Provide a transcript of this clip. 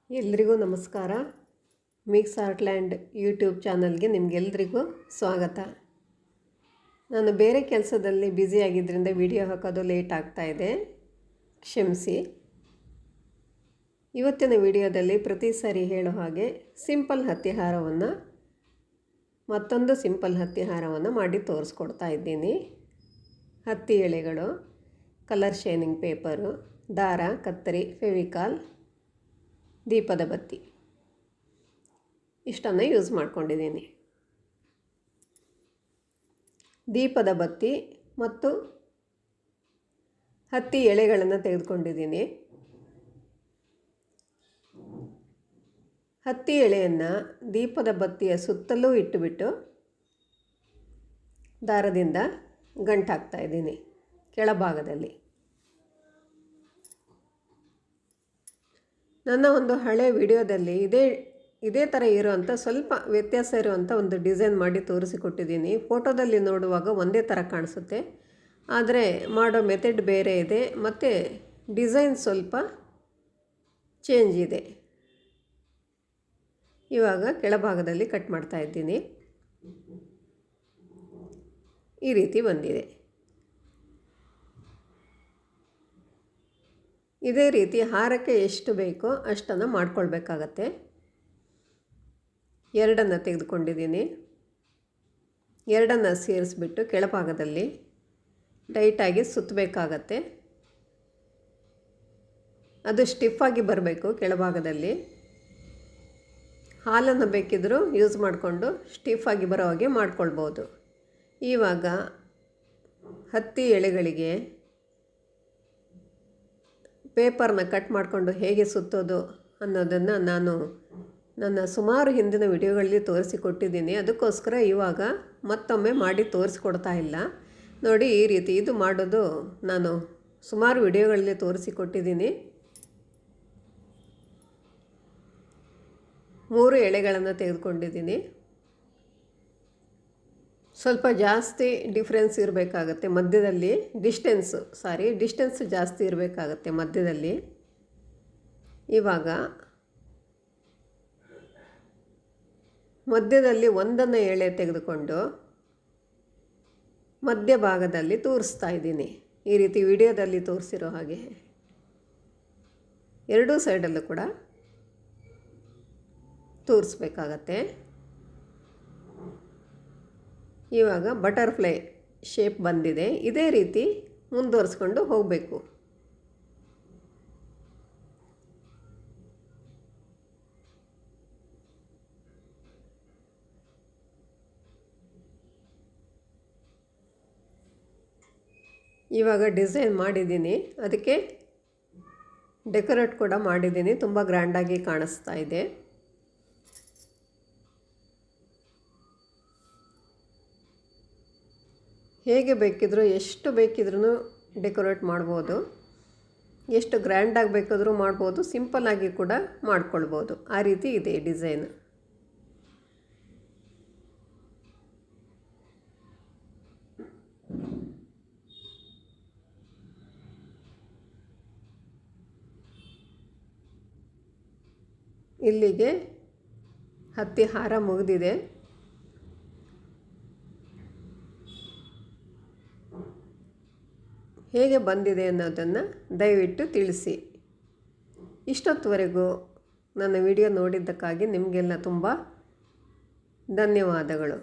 ಎಲ್ರಿಗೂ ನಮಸ್ಕಾರ. Mix ಆರ್ಟ್ಲ್ಯಾಂಡ್ YouTube ಚಾನಲ್ಗೆ ನಿಮಗೆಲ್ರಿಗೂ ಸ್ವಾಗತ. ನಾನು ಬೇರೆ ಕೆಲಸದಲ್ಲಿ ಬ್ಯುಸಿಯಾಗಿದ್ದರಿಂದ ವಿಡಿಯೋ ಹಾಕೋದು ಲೇಟ್ ಆಗ್ತಾಯಿದೆ, ಕ್ಷಮಿಸಿ. ಇವತ್ತಿನ ವಿಡಿಯೋದಲ್ಲಿ ಪ್ರತಿ ಸಾರಿ ಹೇಳೋ ಹಾಗೆ ಸಿಂಪಲ್ ಹತ್ತಿ ಹಾರವನ್ನು ಮತ್ತೊಂದು ಸಿಂಪಲ್ ಹತ್ತಿ ಹಾರವನ್ನು ಮಾಡಿ ತೋರಿಸ್ಕೊಡ್ತಾ ಇದ್ದೀನಿ. ಹತ್ತಿ ಎಳೆಗಳು, ಕಲರ್ ಶೈನಿಂಗ್ ಪೇಪರು, ದಾರ, ಕತ್ತರಿ, ಫೆವಿಕಾಲ್, ದೀಪದ ಬತ್ತಿ ಇಷ್ಟನ್ನು ಯೂಸ್ ಮಾಡ್ಕೊಂಡಿದ್ದೀನಿ. ದೀಪದ ಬತ್ತಿ ಮತ್ತು ಹತ್ತಿ ಎಳೆಗಳನ್ನು ತೆಗೆದುಕೊಂಡಿದ್ದೀನಿ. ಹತ್ತಿ ಎಳೆಯನ್ನು ದೀಪದ ಬತ್ತಿಯ ಸುತ್ತಲೂ ಇಟ್ಟುಬಿಟ್ಟು ದಾರದಿಂದ ಗಂಟಾಕ್ತಾ ಇದ್ದೀನಿ ಕೆಳಭಾಗದಲ್ಲಿ. ನನ್ನ ಒಂದು ಹಳೆ ವಿಡಿಯೋದಲ್ಲಿ ಇದೇ ಥರ ಇರುವಂಥ ಸ್ವಲ್ಪ ವ್ಯತ್ಯಾಸ ಇರುವಂಥ ಒಂದು ಡಿಸೈನ್ ಮಾಡಿ ತೋರಿಸಿಕೊಟ್ಟಿದ್ದೀನಿ. ಫೋಟೋದಲ್ಲಿ ನೋಡುವಾಗ ಒಂದೇ ಥರ ಕಾಣಿಸುತ್ತೆ, ಆದರೆ ಮಾಡೋ ಮೆಥಡ್ ಬೇರೆ ಇದೆ ಮತ್ತು ಡಿಸೈನ್ ಸ್ವಲ್ಪ ಚೇಂಜ್ ಇದೆ. ಇವಾಗ ಕೆಳಭಾಗದಲ್ಲಿ ಕಟ್ ಮಾಡ್ತಾ ಇದ್ದೀನಿ. ಈ ರೀತಿ ಬಂದಿದೆ. ಇದೇ ರೀತಿ ಹಾರಕ್ಕೆ ಎಷ್ಟು ಬೇಕೋ ಅಷ್ಟನ್ನು ಮಾಡ್ಕೊಳ್ಬೇಕಾಗತ್ತೆ. ಎರಡನ್ನು ತೆಗೆದುಕೊಂಡಿದ್ದೀನಿ. ಎರಡನ್ನು ಸೇರಿಸ್ಬಿಟ್ಟು ಕೆಳಭಾಗದಲ್ಲಿ ಟೈಟಾಗಿ ಸುತ್ತಬೇಕಾಗತ್ತೆ. ಅದು ಸ್ಟಿಫಾಗಿ ಬರಬೇಕು. ಕೆಳಭಾಗದಲ್ಲಿ ಹಾಲನ್ನು ಬೇಕಿದ್ದರೂ ಯೂಸ್ ಮಾಡಿಕೊಂಡು ಸ್ಟಿಫಾಗಿ ಬರೋ ಹಾಗೆ ಮಾಡ್ಕೊಳ್ಬೋದು. ಇವಾಗ ಹತ್ತಿ ಎಳೆಗಳಿಗೆ ಪೇಪರ್ನ ಕಟ್ ಮಾಡಿಕೊಂಡು ಹೇಗೆ ಸುತ್ತೋದು ಅನ್ನೋದನ್ನು ನಾನು ನನ್ನ ಸುಮಾರು ಹಿಂದಿನ ವಿಡಿಯೋಗಳಲ್ಲಿ ತೋರಿಸಿಕೊಟ್ಟಿದ್ದೀನಿ. ಅದಕ್ಕೋಸ್ಕರ ಇವಾಗ ಮತ್ತೊಮ್ಮೆ ಮಾಡಿ ತೋರಿಸ್ಕೊಡ್ತಾ ಇಲ್ಲ. ನೋಡಿ, ಈ ರೀತಿ ಇದು ಮಾಡೋದು ನಾನು ಸುಮಾರು ವಿಡಿಯೋಗಳಲ್ಲಿ ತೋರಿಸಿಕೊಟ್ಟಿದ್ದೀನಿ. 3 ಎಳೆಗಳನ್ನು ತೆಗೆದುಕೊಂಡಿದ್ದೀನಿ. ಸ್ವಲ್ಪ ಜಾಸ್ತಿ ಡಿಫ್ರೆನ್ಸ್ ಇರಬೇಕಾಗತ್ತೆ ಮಧ್ಯದಲ್ಲಿ, ಡಿಸ್ಟೆನ್ಸ್ ಜಾಸ್ತಿ ಇರಬೇಕಾಗತ್ತೆ ಮಧ್ಯದಲ್ಲಿ. ಇವಾಗ ಮಧ್ಯದಲ್ಲಿ ಒಂದನ್ನು ಎಳೆ ತೆಗೆದುಕೊಂಡು ಮಧ್ಯಭಾಗದಲ್ಲಿ ತೋರಿಸ್ತಾ ಇದ್ದೀನಿ. ಈ ರೀತಿ ವಿಡಿಯೋದಲ್ಲಿ ತೋರಿಸಿರೋ ಹಾಗೆ ಎರಡೂ ಸೈಡಲ್ಲೂ ಕೂಡ ತೋರಿಸ್ಬೇಕಾಗತ್ತೆ. ಇವಾಗ ಬಟರ್ಫ್ಲೈ ಶೇಪ್ ಬಂದಿದೆ. ಇದೇ ರೀತಿ ಮುಂದುವರಿಸ್ಕೊಂಡು ಹೋಗಬೇಕು. ಇವಾಗ ಡಿಸೈನ್ ಮಾಡಿದ್ದೀನಿ, ಅದಕ್ಕೆ ಡೆಕೋರೇಟ್ ಕೂಡ ಮಾಡಿದ್ದೀನಿ. ತುಂಬ ಗ್ರ್ಯಾಂಡಾಗಿ ಕಾಣಿಸ್ತಾ ಇದೆ. ಹೇಗೆ ಬೇಕಿದ್ರೂ ಎಷ್ಟು ಬೇಕಿದ್ರೂ ಡೆಕೋರೇಟ್ ಮಾಡ್ಬೋದು. ಎಷ್ಟು ಗ್ರ್ಯಾಂಡಾಗಿ ಬೇಕಾದರೂ ಮಾಡ್ಬೋದು, ಸಿಂಪಲ್ಲಾಗಿ ಕೂಡ ಮಾಡ್ಕೊಳ್ಬೋದು. ಆ ರೀತಿ ಇದೆ ಡಿಸೈನ್. ಇಲ್ಲಿಗೆ ಹತ್ತಿ ಹಾರ ಮುಗಿದಿದೆ. ಹೇಗೆ ಬಂದಿದೆ ಅನ್ನೋದನ್ನು ದಯವಿಟ್ಟು ತಿಳಿಸಿ. ಇಷ್ಟೊತ್ತುವರೆಗೂ ನನ್ನ ವಿಡಿಯೋ ನೋಡಿದ್ದಕ್ಕಾಗಿ ನಿಮಗೆಲ್ಲ ತುಂಬ ಧನ್ಯವಾದಗಳು.